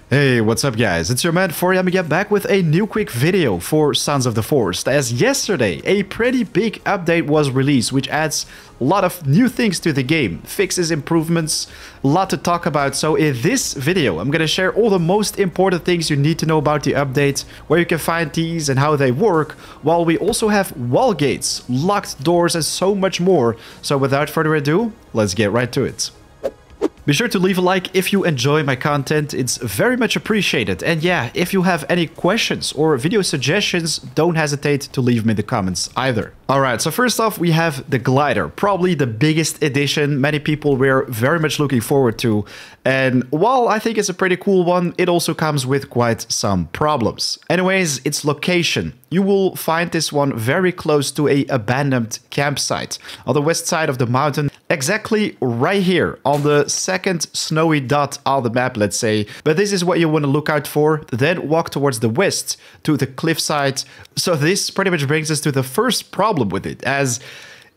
Hey, what's up guys? It's your man Foriam again, back with a new quick video for Sons of the Forest. As yesterday, a pretty big update was released, which adds a lot of new things to the game. Fixes, improvements, a lot to talk about. So in this video, I'm gonna share all the most important things you need to know about the update, where you can find these and how they work, while we also have wall gates, locked doors and so much more. So without further ado, let's get right to it. Be sure to leave a like if you enjoy my content, it's very much appreciated. And yeah, if you have any questions or video suggestions, don't hesitate to leave me in the comments either. Alright, so first off we have the glider, probably the biggest addition many people were very much looking forward to. And while I think it's a pretty cool one, it also comes with quite some problems. Anyways, its location. You will find this one very close to a abandoned campsite on the west side of the mountain, exactly right here on the second snowy dot on the map, let's say. But this is what you want to look out for, then walk towards the west to the cliffside. So this pretty much brings us to the first problem with it, as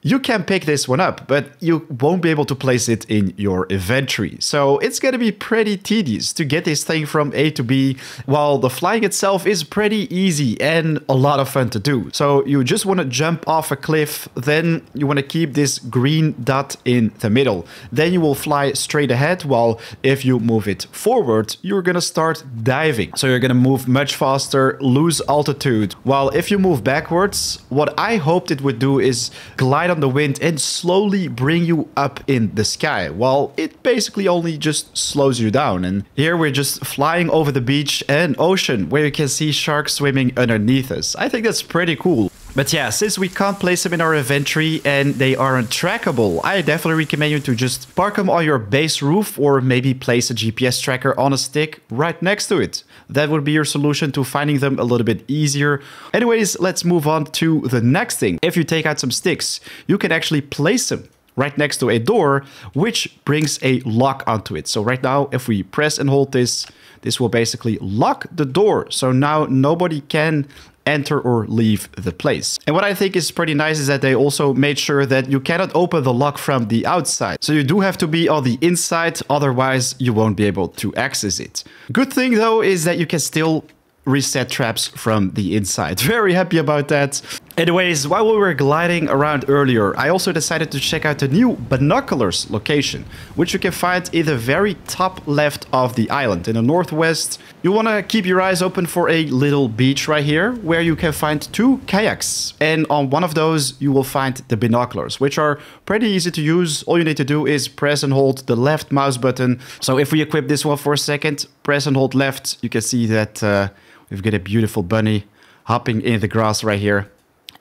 you can pick this one up, but you won't be able to place it in your inventory. So it's going to be pretty tedious to get this thing from A to B, while the flying itself is pretty easy and a lot of fun to do. So you just want to jump off a cliff, then you want to keep this green dot in the middle. Then you will fly straight ahead, while if you move it forward, you're going to start diving. So you're going to move much faster, lose altitude. While if you move backwards, what I hoped it would do is glide on the wind and slowly bring you up in the sky, while it basically only just slows you down. And here we're just flying over the beach and ocean, where you can see sharks swimming underneath us. I think that's pretty cool. But yeah, since we can't place them in our inventory and they aren't trackable, I definitely recommend you to just park them on your base roof, or maybe place a GPS tracker on a stick right next to it. That would be your solution to finding them a little bit easier. Anyways, let's move on to the next thing. If you take out some sticks, you can actually place them right next to a door, which brings a lock onto it. So right now, if we press and hold this, this will basically lock the door. So now nobody can enter or leave the place. And what I think is pretty nice is that they also made sure that you cannot open the lock from the outside. So you do have to be on the inside, otherwise you won't be able to access it. Good thing though is that you can still reset traps from the inside. Very happy about that. Anyways, while we were gliding around earlier, I also decided to check out the new Binoculars location, which you can find in the very top left of the island in the northwest. You want to keep your eyes open for a little beach right here, where you can find two kayaks. And on one of those, you will find the binoculars, which are pretty easy to use. All you need to do is press and hold the left mouse button. So if we equip this one for a second, press and hold left, you can see that we've got a beautiful bunny hopping in the grass right here.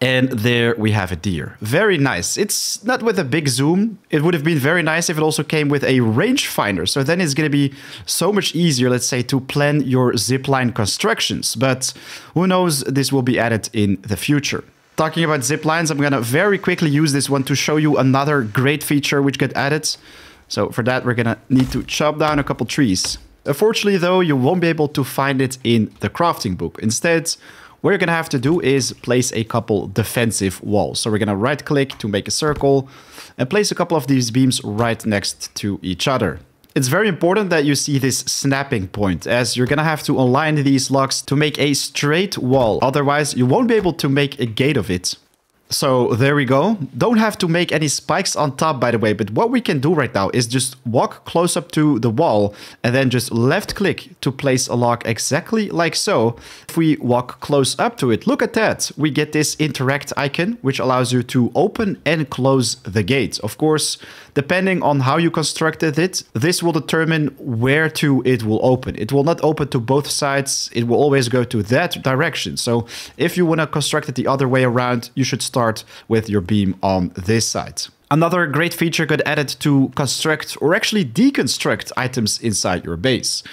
And there we have a deer. Very nice. It's not with a big zoom. It would have been very nice if it also came with a rangefinder. So then it's going to be so much easier, let's say, to plan your zipline constructions. But who knows, this will be added in the future. Talking about ziplines, I'm going to very quickly use this one to show you another great feature which got added. So for that, we're going to need to chop down a couple trees. Unfortunately, though, you won't be able to find it in the crafting book. Instead, what you're going to have to do is place a couple defensive walls. So we're going to right click to make a circle and place a couple of these beams right next to each other. It's very important that you see this snapping point, as you're going to have to align these blocks to make a straight wall. Otherwise, you won't be able to make a gate of it. So there we go. Don't have to make any spikes on top, by the way, but what we can do right now is just walk close up to the wall and then just left click to place a lock exactly like so. If we walk close up to it, look at that. We get this interact icon, which allows you to open and close the gate. Of course, depending on how you constructed it, this will determine where to it will open. It will not open to both sides. It will always go to that direction. So if you want to construct it the other way around, you should start with your beam on this side. Another great feature got added to construct or actually deconstruct items inside your base.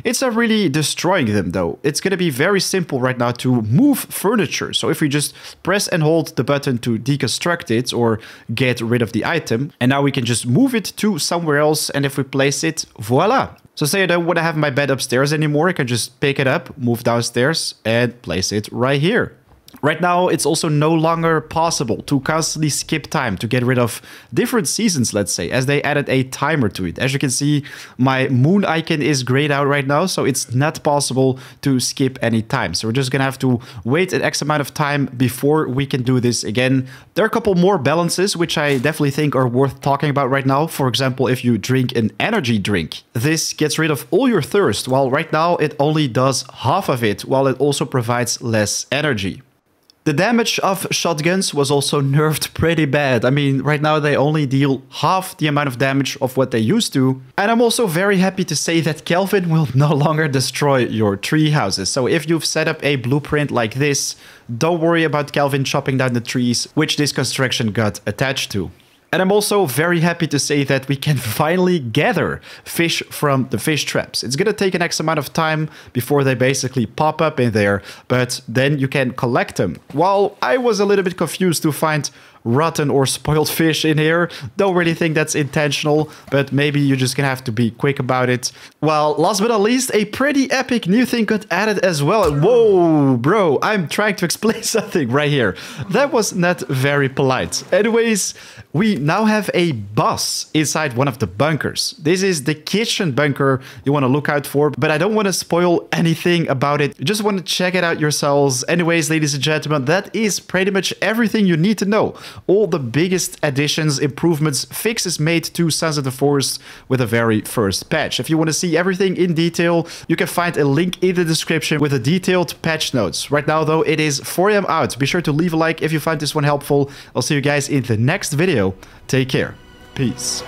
It's not really destroying them though. It's going to be very simple right now to move furniture. So if we just press and hold the button to deconstruct it or get rid of the item, and now we can just move it to somewhere else, and if we place it, voila. So say I don't want to have my bed upstairs anymore, I can just pick it up, move downstairs and place it right here. Right now, it's also no longer possible to constantly skip time to get rid of different seasons, let's say, as they added a timer to it. As you can see, my moon icon is grayed out right now, so it's not possible to skip any time. So we're just gonna have to wait an X amount of time before we can do this again. There are a couple more balances, which I definitely think are worth talking about right now. For example, if you drink an energy drink, this gets rid of all your thirst, while right now it only does half of it, while it also provides less energy. The damage of shotguns was also nerfed pretty bad. I mean, right now they only deal half the amount of damage of what they used to. And I'm also very happy to say that Kelvin will no longer destroy your tree houses. So if you've set up a blueprint like this, don't worry about Kelvin chopping down the trees, which this construction got attached to. And I'm also very happy to say that we can finally gather fish from the fish traps. It's gonna take an X amount of time before they basically pop up in there, but then you can collect them. While I was a little bit confused to find rotten or spoiled fish in here, don't really think that's intentional, but maybe you're just gonna have to be quick about it. Well, last but not least, a pretty epic new thing got added as well. Whoa, bro, I'm trying to explain something right here. That was not very polite. Anyways, we now have a boss inside one of the bunkers. This is the kitchen bunker you want to look out for, but I don't want to spoil anything about it. You just want to check it out yourselves. Anyways, ladies and gentlemen, that is pretty much everything you need to know. All the biggest additions, improvements, fixes made to Sons of the Forest with the very first patch. If you want to see everything in detail, you can find a link in the description with the detailed patch notes. Right now, though, it is 4 AM out. Be sure to leave a like if you find this one helpful. I'll see you guys in the next video. Take care. Peace.